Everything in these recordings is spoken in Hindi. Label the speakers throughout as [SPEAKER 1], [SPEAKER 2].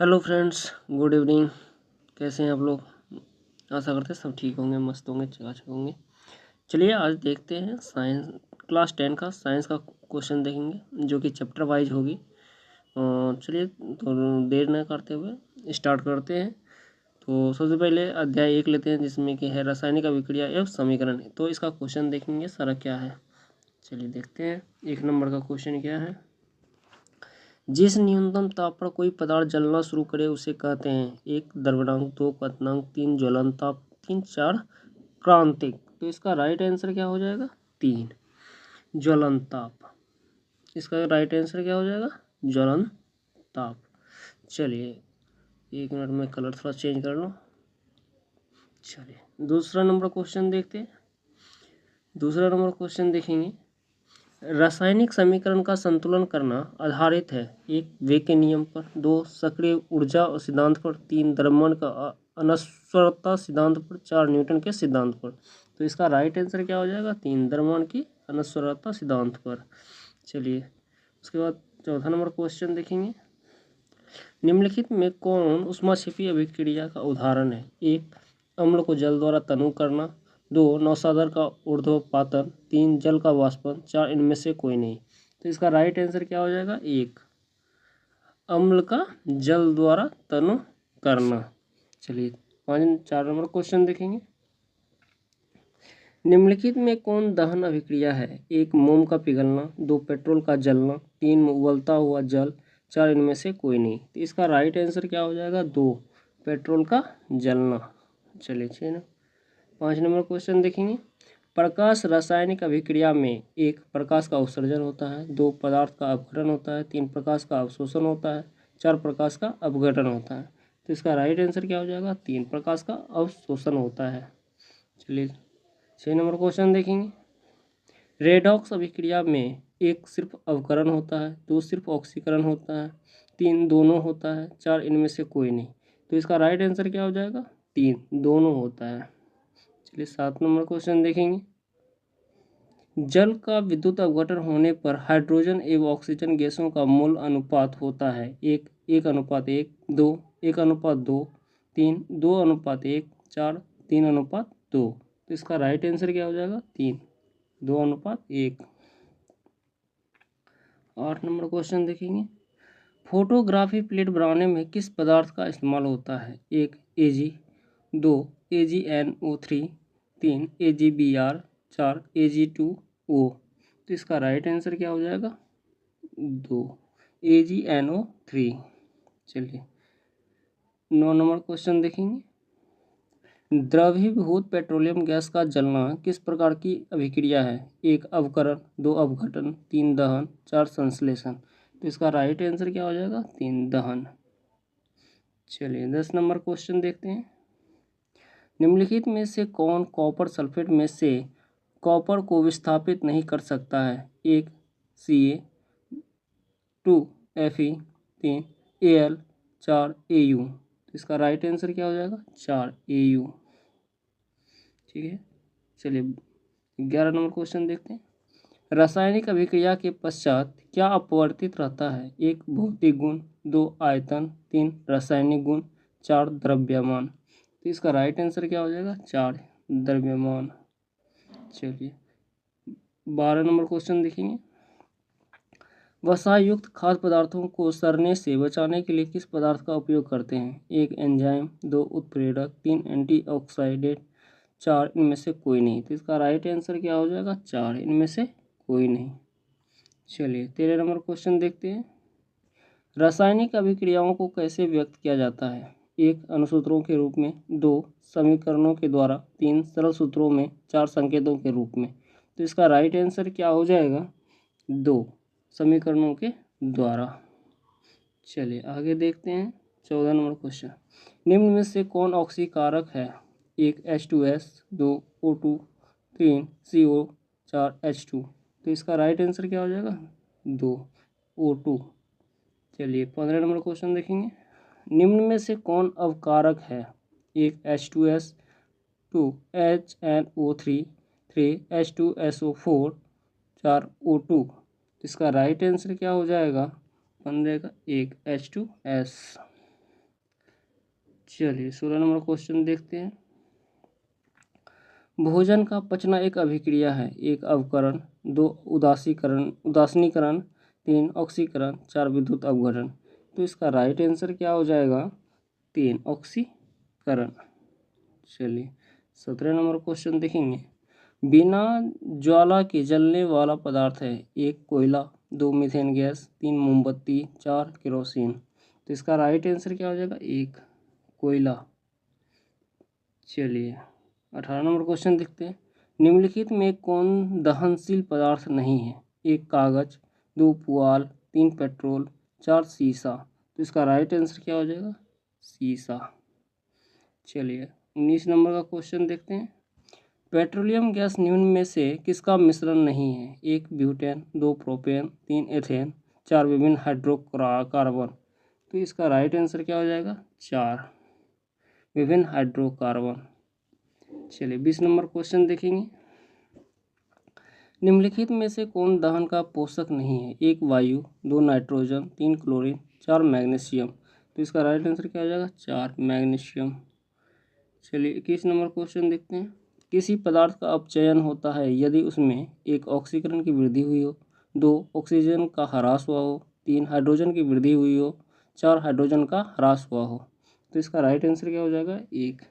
[SPEAKER 1] Hello friends, good evening. कैसे हैं आप लोग? आशा करते हैं सब ठीक होंगे, मस्त होंगे, चकाचक होंगे। चलिए आज देखते हैं साइंस क्लास 10 का साइंस का क्वेश्चन देखेंगे जो कि चैप्टर वाइज होगी। चलिए तो देर न करते हुए स्टार्ट करते हैं। तो सबसे पहले अध्याय 1 लेते हैं जिसमें कि है रासायनिक अभिक्रिया एवं समीकरण। तो इसका क्वेश्चन देखेंगे सारा क्या है। चलिए देखते हैं 1 नंबर का क्वेश्चन क्या है। जिस न्यूनतम ताप पर कोई पदार्थ जलना शुरू करे उसे कहते हैं 1 द्रवणांक, 2 क्वथनांक, 3 ज्वलन ताप, 3 4 क्रांतिक। तो इसका राइट आंसर क्या हो जाएगा? 3 ज्वलन ताप। इसका राइट आंसर क्या हो जाएगा? ज्वलन ताप। चलिए 1 मिनट में कलर थोड़ा चेंज कर लो। चलिए दूसरा नंबर क्वेश्चन देखते हैं। दूसरा नंबर क्वेश्चन देखेंगे। रासायनिक समीकरण का संतुलन करना आधारित है 1 वेग के नियम पर, 2 सक्रिय ऊर्जा और सिद्धांत पर, 3 द्रव्यमान का अनश्वरता सिद्धांत पर, 4 न्यूटन के सिद्धांत पर। तो इसका राइट आंसर क्या हो जाएगा? 3 द्रव्यमान की अनश्वरता सिद्धांत पर। चलिए उसके बाद चौथा नंबर क्वेश्चन देखेंगे। निम्नलिखित में कौन ऊष्माक्षेपी अभिक्रिया का उदाहरण है? 1 अम्ल को जल द्वारा तनु करना, 2 नौसादर का ऊर्ध्वपातन, 3 जल का वाष्पन, 4 इनमें से कोई नहीं। तो इसका राइट आंसर क्या हो जाएगा? 1 अम्ल का जल द्वारा तनु करना। चलिए 4 नंबर क्वेश्चन देखेंगे। निम्नलिखित में कौन दहन अभिक्रिया है? 1 मोम का पिघलना, 2 पेट्रोल का जलना, 3 उबलता हुआ जल, 4 इनमें से कोई नहीं। तो इसका राइट आंसर क्या हो जाएगा? 2 पेट्रोल का जलना। चलिए 5 नंबर क्वेश्चन देखेंगे। प्रकाश रासायनिक अभिक्रिया में 1 प्रकाश का उत्सर्जन होता है, 2 पदार्थ का अपघटन होता है, 3 प्रकाश का अवशोषण होता है, 4 प्रकाश का अपघटन होता है। तो इसका राइट आंसर क्या हो जाएगा? 3 प्रकाश का अवशोषण होता है। चलिए 6 नंबर क्वेश्चन देखेंगे। रेडॉक्स अभिक्रिया में 1 सिर्फ अवकरण होता है, 2 सिर्फ ऑक्सीकरण होता है, 3 दोनों होता है, 4 इनमें से कोई नहीं। तो इसका राइट आंसर क्या हो जाएगा? 3 दोनों होता है। चलिए 7 नंबर क्वेश्चन देखेंगे। जल का विद्युत अपघटन होने पर हाइड्रोजन एवं ऑक्सीजन गैसों का मूल अनुपात होता है 1 1:1, 2 1:2, 3 2:1, 4 3:2। तो इसका राइट आंसर क्या हो जाएगा? 3 2:1। 8 नंबर क्वेश्चन देखेंगे। फोटोग्राफी प्लेट बनाने में किस पदार्थ का इस्तेमाल होता है? 1 Ag, 2 AgNO3, 3 AgBr, 4 Ag2O। तो इसका राइट आंसर क्या हो जाएगा? 2 AgNO3। चलिए 9 नंबर क्वेश्चन देखेंगे। द्रवीभूत पेट्रोलियम गैस का जलना किस प्रकार की अभिक्रिया है? 1 अवकरण, 2 अपघटन, 3 दहन, 4 संश्लेषण। तो इसका राइट आंसर क्या हो जाएगा? 3 दहन। चलिए 10 नंबर क्वेश्चन देखते हैं। निम्नलिखित में से कौन कॉपर सल्फेट में से कॉपर को विस्थापित नहीं कर सकता है? 1 Ca, 2 Fe, 3 Al, 4 Au। तो इसका राइट आंसर क्या हो जाएगा? 4 Au। ठीक है। चलिए 11 नंबर क्वेश्चन देखते हैं। रासायनिक अभिक्रिया के पश्चात क्या अपवर्तित रहता है? 1 भौतिक गुण, 2 आयतन, 3 रासायनिक गुण, 4 द्रव्यमान। तो इसका राइट आंसर क्या हो जाएगा? 4 द्रव्यमान। चलिए 12 नंबर क्वेश्चन देखेंगे। वसायुक्त खाद्य पदार्थों को सड़ने से बचाने के लिए किस पदार्थ का उपयोग करते हैं? 1 एंजाइम, 2 उत्प्रेरक, 3 एंटीऑक्सीडेंट, 4 इनमें से कोई नहीं। तो इसका राइट आंसर क्या हो जाएगा? 4 इनमें से कोई नहीं। चलिए 13 नंबर क्वेश्चन देखते हैं। रासायनिक अभिक्रियाओं को कैसे व्यक्त किया जाता है? 1 अणुसूत्रों के रूप में, 2 समीकरणों के द्वारा, 3 सरल सूत्रों में, 4 संकेतों के रूप में। तो इसका राइट आंसर क्या हो जाएगा? 2 समीकरणों के द्वारा। चलिए आगे देखते हैं 14 नंबर क्वेश्चन। निम्न में से कौन ऑक्सीकारक है? 1 H2S, 2 O2, 3 CO, 4 H2। तो इसका राइट आंसर क्या हो जाएगा? 2 O2। चलिए 15 नंबर क्वेश्चन देखेंगे। निम्न में से कौन अवकारक है? 1 H2S, 2 HNO3, 3 H2SO4, 4 O2। इसका राइट आंसर क्या हो जाएगा? 15 का 1 H2S। चलिए 16 नंबर क्वेश्चन देखते हैं। भोजन का पचना एक अभिक्रिया है। 1 अवकरण, 2 उदासीनीकरण, 3 ऑक्सीकरण, 4 विद्युत अपघटन। तो इसका राइट आंसर क्या हो जाएगा? 3 ऑक्सीकरण। चलिए 17 नंबर क्वेश्चन देखेंगे। बिना ज्वाला के जलने वाला पदार्थ है। 1 कोयला, 2 मीथेन गैस, 3 मोमबत्ती, 4 केरोसिन। तो इसका राइट आंसर क्या हो जाएगा? 1 कोयला। चलिए 18 नंबर क्वेश्चन देखते हैं। निम्नलिखित में कौन दहनशील पदार्थ नहीं है? 1 कागज, 2 पुआल, 3 पेट्रोल, 4 सीसा। तो इसका राइट आंसर क्या हो जाएगा? सीसा। चलिए 19 नंबर का क्वेश्चन देखते हैं। पेट्रोलियम गैस निम्न में से किसका मिश्रण नहीं है? 1 ब्यूटेन, 2 प्रोपेन, 3 एथेन, 4 विभिन्न हाइड्रोकार्बन। तो इसका राइट आंसर क्या हो जाएगा? 4 विभिन्न हाइड्रोकार्बन। चलिए 20 नंबर क्वेश्चन देखेंगे। निम्नलिखित में से कौन दहन का पोषक नहीं है? 1 वायु, 2 नाइट्रोजन, 3 क्लोरीन, 4 मैग्नीशियम। तो इसका राइट आंसर क्या हो जाएगा? 4 मैग्नीशियम। चलिए 21 नंबर क्वेश्चन देखते हैं। किसी पदार्थ का अपचयन होता है यदि उसमें 1 ऑक्सीकरण की वृद्धि हुई हो, 2 ऑक्सीजन का ह्रास हुआ हो, 3 हाइड्रोजन की वृद्धि हुई हो, 4 हाइड्रोजन का ह्रास हुआ हो। तो इसका राइट आंसर क्या हो जाएगा? 1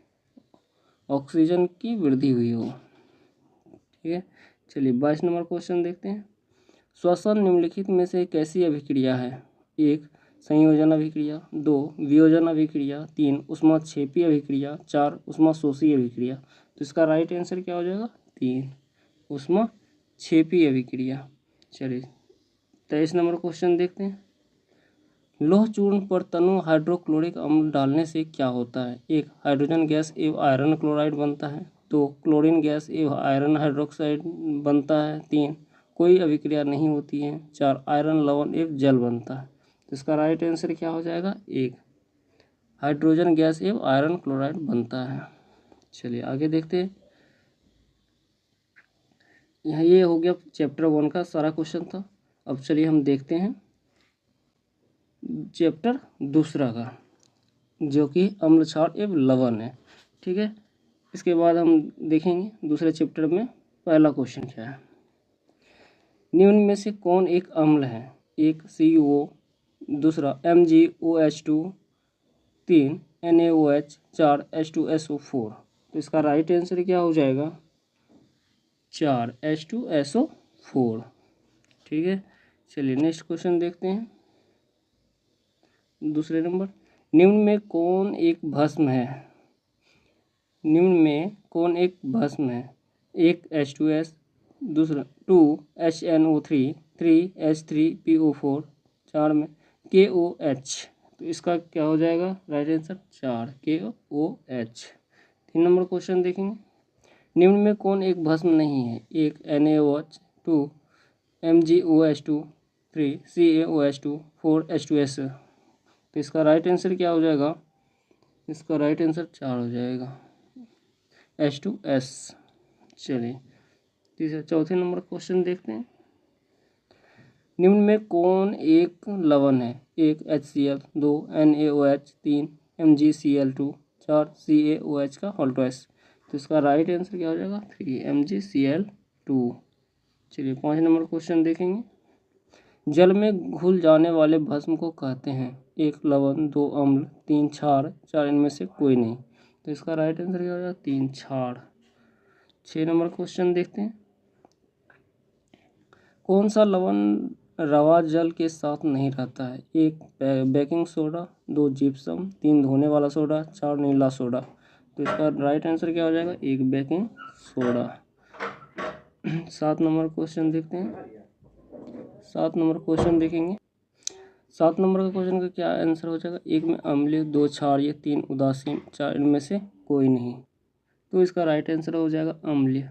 [SPEAKER 1] ऑक्सीजन की वृद्धि हुई हो। ठीक है। चलिए 22 नंबर क्वेश्चन देखते हैं। श्वसन निम्नलिखित में से कैसी अभिक्रिया है? 1 संयोजन अभिक्रिया, 2 वियोजन अभिक्रिया, 3 ऊष्माक्षेपी अभिक्रिया, 4 ऊष्माशोषी अभिक्रिया। तो इसका राइट आंसर क्या हो जाएगा? 3 ऊष्माक्षेपी अभिक्रिया। चलिए 23 नंबर क्वेश्चन देखते हैं। लौह चूर्ण पर तनु हाइड्रोक्लोरिक अम्ल डालने से क्या होता है? 1 हाइड्रोजन गैस एवं आयरन क्लोराइड बनता है, 2 क्लोरीन गैस एवं आयरन हाइड्रोक्साइड बनता है, 3 कोई अभिक्रिया नहीं होती है, 4 आयरन लवण एवं जल बनता है। तो इसका राइट आंसर क्या हो जाएगा? 1 हाइड्रोजन गैस एवं आयरन क्लोराइड बनता है। चलिए आगे देखते हैं। यहाँ ये हो गया चैप्टर 1 का सारा क्वेश्चन था। अब चलिए हम देखते हैं चैप्टर दूसरा का, जो कि अम्ल क्षार एवं लवण है। ठीक है। इसके बाद हम देखेंगे दूसरे चैप्टर में पहला क्वेश्चन क्या है। निम्न में से कौन एक अम्ल है? 1 CuO, दूसरा MgOH2, 3 NaOH, 4 H2SO4। तो इसका राइट आंसर क्या हो जाएगा? 4 H2SO4। ठीक है। चलिए नेक्स्ट क्वेश्चन देखते हैं। दूसरे नंबर, निम्न में कौन एक भस्म है? निम्न में कौन एक भस्म है? 1 H2S, दूसरा 2 HNO3, 3 H3PO4, 4 में KOH। तो इसका क्या हो जाएगा right answer? 4 KOH। 3 number question देखेंगे। निम्न में कौन एक भस्म नहीं है? 1 NaOH, 2 MgOH2, 3 CaOH2, 4 H2S। तो इसका राइट आंसर क्या हो जाएगा? इसका राइट आंसर 4 हो जाएगा, H2S। चलिए चौथे नंबर क्वेश्चन देखते हैं। निम्न में कौन एक लवण है? 1 HCl, 2 NaOH, 3 MgCl2, 4 CaOH का होल ट्वाइस। तो इसका राइट आंसर क्या हो जाएगा? 3 MgCl2। चलिए 5 नंबर क्वेश्चन देखेंगे। जल में घुल जाने वाले भस्म को कहते हैं? 1 लवण, 2 अम्ल, 3 क्षार, 4 इनमें से कोई नहीं। तो इसका राइट आंसर क्या हो जाएगा? 3 क्षार। 6 नंबर क्वेश्चन देखते हैं। कौन सा लवण रवा जल के साथ नहीं रहता है? 1 बेकिंग सोडा, 2 जिप्सम, 3 धोने वाला सोडा, 4 नीला सोडा। तो इसका राइट आंसर क्या हो जाएगा? 1 बेकिंग सोडा। 7 नंबर क्वेश्चन देखते हैं। 7 नंबर क्वेश्चन देखेंगे। 7 नंबर का क्वेश्चन का क्या आंसर हो जाएगा? 1 में अम्लीय, 2 क्षारीय, 3 उदासीन, 4 इनमें से कोई नहीं। तो इसका राइट आंसर हो जाएगा अम्लीय।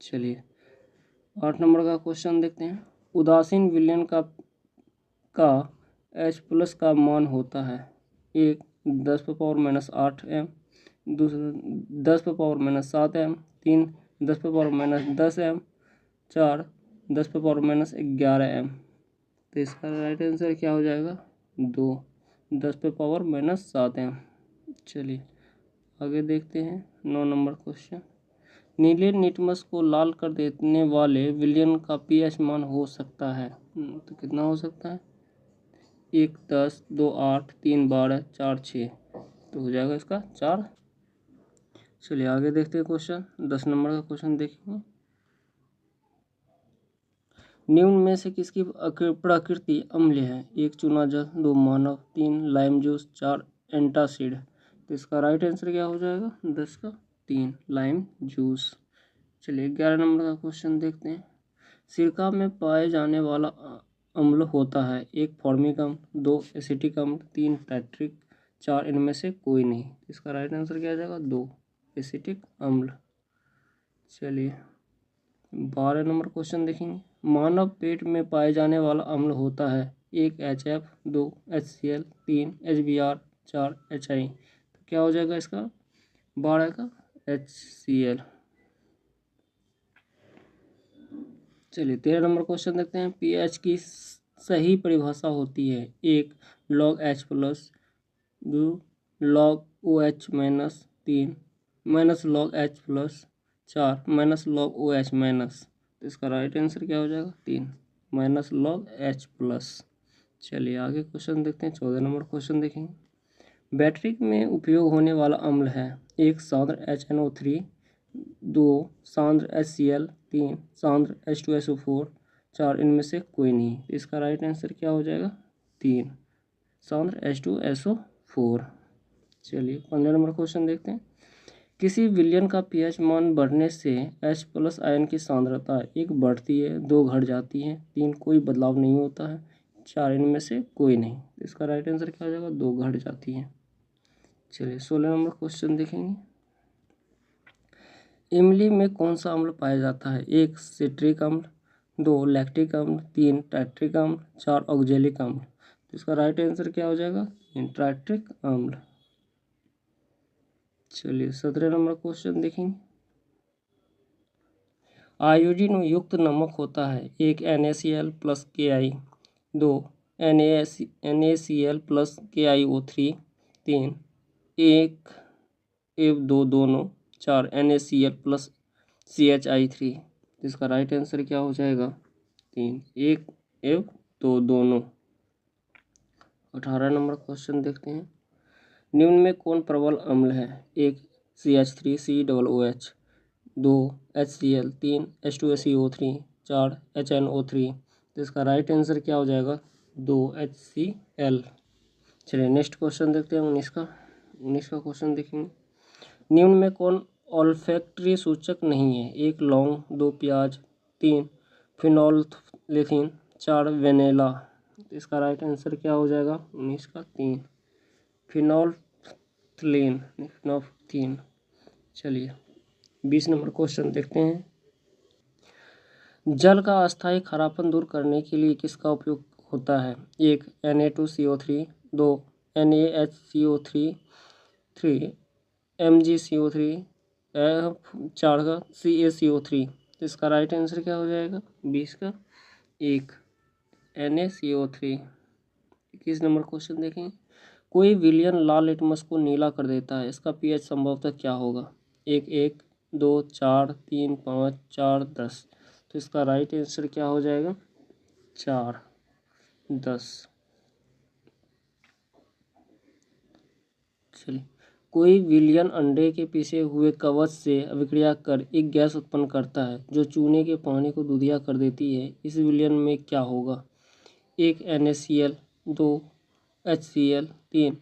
[SPEAKER 1] चलिए 8 नंबर का क्वेश्चन देखते हैं। उदासीन विलयन का H+ का मान होता है? 1 10⁻⁻8 m, दूसरा 10⁻⁻7 m, 3 10⁻−10 m, 4 10⁻11 m। तो इसका राइट आंसर क्या हो जाएगा? 2 10⁻⁻7 m। चलिए आगे देखते हैं 9 नंबर क्वेश्चन। नीले लिटमस को लाल कर देने वाले विलयन का पीएच मान हो सकता है, तो कितना हो सकता है? 1 10, 2 8, 3 12, 4 6, तो हो जाएगा इसका 4। चलिए आगे देखते हैं क्वेश्चन 10 नंबर का क्वेश्चन देखेंगे। निम्न में से किसकी प्रकृति अम्ल है? 1 चूना जल, 2 मानव, 3 लाइम जूस, 4 एंटासिड। तो इसका राइट आंसर क्या हो जाएगा 10 का? 3 लाइम जूस। चलिए 11 नंबर का क्वेश्चन देखते हैं। सिरका में पाए जाने वाला अम्ल होता है? 1 फॉर्मिक अम्ल, 2 एसिटिक अम्ल, 3 टैट्रिक, 4 इनमें से कोई नहीं। इसका राइट आंसर क्या आ जाएगा? 2 एसिटिक अम्ल। चलिए 12 नंबर क्वेश्चन देखेंगे। मानव पेट में पाए जाने वाला अम्ल होता है? 1 HF, 2 HCl, 3 HBr, 4 HI। तो क्या हो जाएगा इसका 12 का? HCl। चलिए 13 नंबर क्वेश्चन देखते हैं। पीएच की सही परिभाषा होती है? 1 log H plus, 2 log OH minus, 3 minus log H plus, 4 minus log OH minus. तो इसका राइट आंसर क्या हो जाएगा? 3 माइनस log H प्लस। चलिए आगे क्वेश्चन देखते हैं। 14 नंबर क्वेश्चन देखेंगे। बैटरी में उपयोग होने वाला अम्ल है? 1 सांद्र HNO3, 2 सांद्र HCl, 3 सांद्र H2SO4, 4 इनमें से कोई नहीं। इसका राइट आंसर क्या हो जाएगा? 3 सांद्र H2SO4। चलिए 15 नंबर क्वेश्चन देखते हैं। किसी विलयन का पीएच मान बढ़ने से H प्लस आयन की सांद्रता 1 बढ़ती है, 2 घट जाती है, 3 कोई बदलाव नहीं होता है, 4 इनमें से कोई नहीं। इसका राइट आंसर क्या हो जाएगा? 2 घट जाती है। चलिए 16 नंबर क्वेश्चन देखेंगे। इमली में कौन सा अम्ल पाया जाता है? 1 सिट्रिक अम्ल, 2 लैक्टिक अम्ल, 3 टैट्रिक अम्ल, 4 ऑक्जेलिक अम्ल। तो इसका राइट आंसर क्या हो जाएगा? टैट्रिक अम्ल। चलिए 17 नंबर क्वेश्चन देखेंगे। आयोडीन युक्त नमक होता है? 1 NaCl plus KI, 2 NaCl plus KiO3, 3 1 2 दोनों, 4 NaCl प्लस CHI3। इसका राइट आंसर क्या हो जाएगा? 3 1 2 दोनों। 18 नंबर क्वेश्चन देखते हैं। निम्न में कौन प्रबल अम्ल है? 1 CH3COOH, 2 HCl, 3 H2SiO3, 4 HNO3। तो इसका राइट आंसर क्या हो जाएगा? 2 HCl। चलिए नेक्स्ट क्वेश्चन देखते हैं 19 का क्वेश्चन देखेंगे। निम्न में कौन ऑल्फैक्टरी सूचक नहीं है? 1 लौंग, 2 प्याज, 3 फिनोल्फथलीन, 4 वेनिला। इसका राइट आंसर क्या हो जाएगा 19 का? 3 फिनोल्फथलीन। चलिए 20 नंबर क्वेश्चन देखते हैं। जल का अस्थायी खारापन दूर करने के लिए किसका उपयोग होता है? 1 Na2CO3, 2 NaHCO3, 3 MgCO3, 4 का CaCO3। तो इसका राइट आंसर क्या हो जाएगा 20 का? 1 NaCO3। 21 नंबर क्वेश्चन देखें। कोई विलयन लाल लिटमस को नीला कर देता है, इसका पीएच संभवतः क्या होगा? 1 1, 2 4, 3 5, 4 10। तो इसका राइट आंसर क्या हो जाएगा? 4 10। चलिए कोई विलयन अंडे के पिसे हुए कवच से अभिक्रिया कर एक गैस उत्पन्न करता है जो चूने के पानी को दूधिया कर देती है। इस विलयन में क्या होगा? 1 NaCl, 2 HCl, 3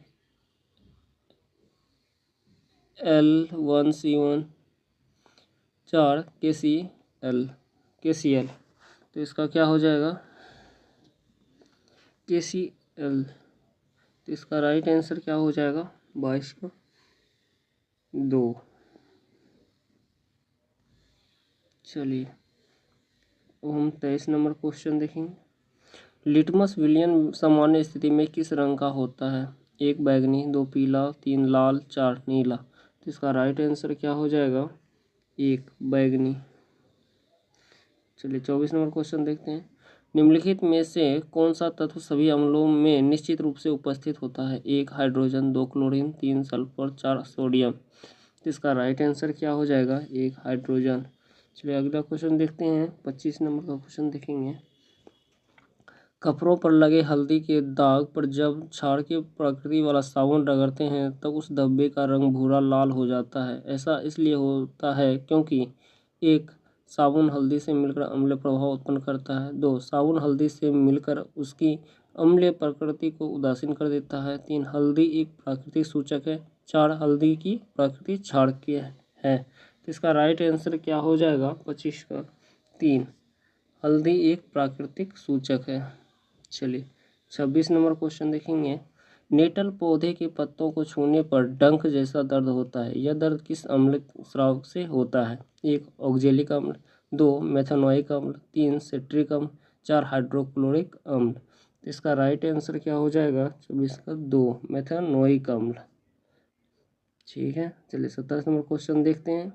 [SPEAKER 1] L1C1, 4 KCl। तो इसका क्या हो जाएगा? KCl। तो इसका राइट आंसर क्या हो जाएगा 22 का? 2। चलिए हम 23 नंबर क्वेश्चन देखेंगे। लिटमस विलयन सामान्य स्थिति में किस रंग का होता है? 1 बैगनी, 2 पीला, 3 लाल, 4 नीला। तो इसका राइट आंसर क्या हो जाएगा? 1 बैगनी। चलिए 24 नंबर क्वेश्चन देखते हैं। निम्नलिखित में से कौन सा तत्व सभी अम्लों में निश्चित रूप से उपस्थित होता है? 1 हाइड्रोजन, 2 क्लोरीन, 3 सल्फर, 4 सोडियम। तो इसका राइट आंसर क्या हो जाएगा? 1 हाइड्रोजन। चलिए अगला क्वेश्चन देखते हैं। 25 नंबर का क्वेश्चन देखेंगे। कपड़ों पर लगे हल्दी के दाग पर जब क्षार की प्रकृति वाला साबुन रगड़ते हैं तब उस धब्बे का रंग भूरा लाल हो जाता है। ऐसा इसलिए होता है क्योंकि 1 साबुन हल्दी से मिलकर अम्लीय प्रभाव उत्पन्न करता है। 2 साबुन हल्दी से मिलकर उसकी अम्लीय प्रकृति को उदासीन कर देता है। 3 हल्दी एक प्राकृतिक सूचक है। 4 हल्दी की प्रकृति क्षार की है। तो इसका राइट आंसर क्या हो जाएगा? 25 का 3 हल्दी एक प्राकृतिक सूचक है। चलिए 26 नंबर क्वेश्चन देखेंगे। नेटल पौधे के पत्तों को छूने पर डंक जैसा दर्द होता है। यह दर्द किस अम्ल स्राव से होता है? 1 ऑक्जेलिक अम्ल, 2 मेथनोइक अम्ल, 3 सिट्रिक अम्ल, 4 हाइड्रोक्लोरिक अम्ल। इसका राइट आंसर क्या हो जाएगा? 24 का 2 मेथनोइक अम्ल। ठीक है, चलिए 27 नंबर क्वेश्चन देखते हैं।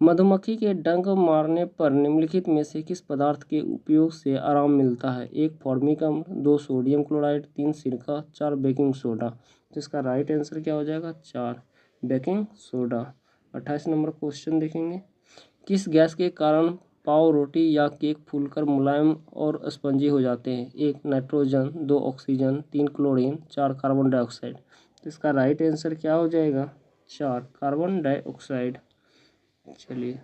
[SPEAKER 1] मधुमक्खी के डंक मारने पर निम्नलिखित में से किस पदार्थ के उपयोग से आराम मिलता है? 1 फॉर्मिक अम्ल, 2 सोडियम क्लोराइड, 3 सिरका, 4 बेकिंग सोडा। तो इसका राइट आंसर क्या हो जाएगा? 4 बेकिंग सोडा। 28 नंबर क्वेश्चन देखेंगे। किस गैस के कारण पाव, रोटी या केक फूलकर मुलायम और स्पंजी हो जाते हैं? 1 nitrogen, 2 oxygen, 3 chlorine, 4 carbon dioxide. तो इसका राइट आंसर क्या हो जाएगा? 4 कार्बन डाइऑक्साइड। चलिए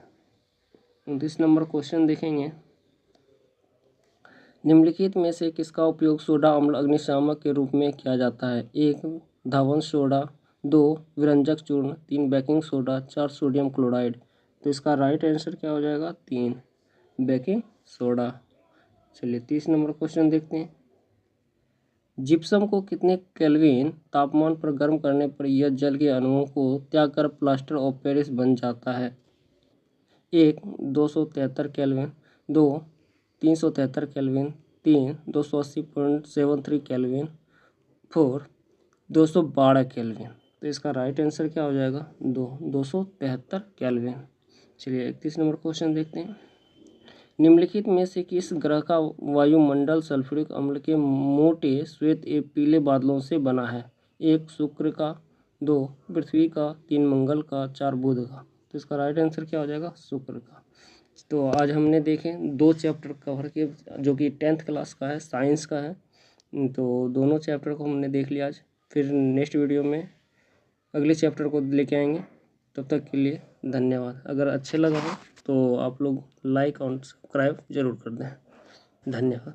[SPEAKER 1] 29 नंबर क्वेश्चन देखेंगे। निम्नलिखित में से किसका उपयोग सोडा अम्ल अग्निशामक के रूप में किया जाता है? 1 धावन सोडा, 2 विरंजक चूर्ण, 3 बेकिंग सोडा, 4 सोडियम क्लोराइड। तो इसका राइट आंसर क्या हो जाएगा? 3 बेकिंग सोडा। चलिए 30 नंबर क्वेश्चन देखते हैं। जिप्सम को कितने केल्विन तापमान पर गर्म करने पर यह जल के अणुओं को त्याग कर प्लास्टर ऑफ पेरिस बन जाता है? 1 273 केल्विन, 2 373 केल्विन, 3 280.73 केल्विन, 4 212 केल्विन। तो इसका राइट आंसर क्या हो जाएगा? 273 केल्विन। चलिए 31 नंबर क्वेश्चन देखते हैं। निम्नलिखित में से किस ग्रह का वायुमंडल सल्फ्यूरिक अम्ल के मोटे श्वेत एवं पीले बादलों से बना है? 1 शुक्र का, 2 पृथ्वी का, 3 मंगल का, 4 बुध का। तो इसका राइट आंसर क्या हो जाएगा? शुक्र का। तो आज हमने देखे 2 चैप्टर कवर किए जो कि 10th क्लास का है, साइंस का है। तो दोनों चैप्टर को हमने देख लिया आज। फिर नेक्स्ट वीडियो में अगले चैप्टर को लेके आएंगे। तब तक के लिए धन्यवाद। अगर अच्छे लगा हो तो आप लोग लाइक और सब्सक्राइब जरूर कर दें। धन्यवाद।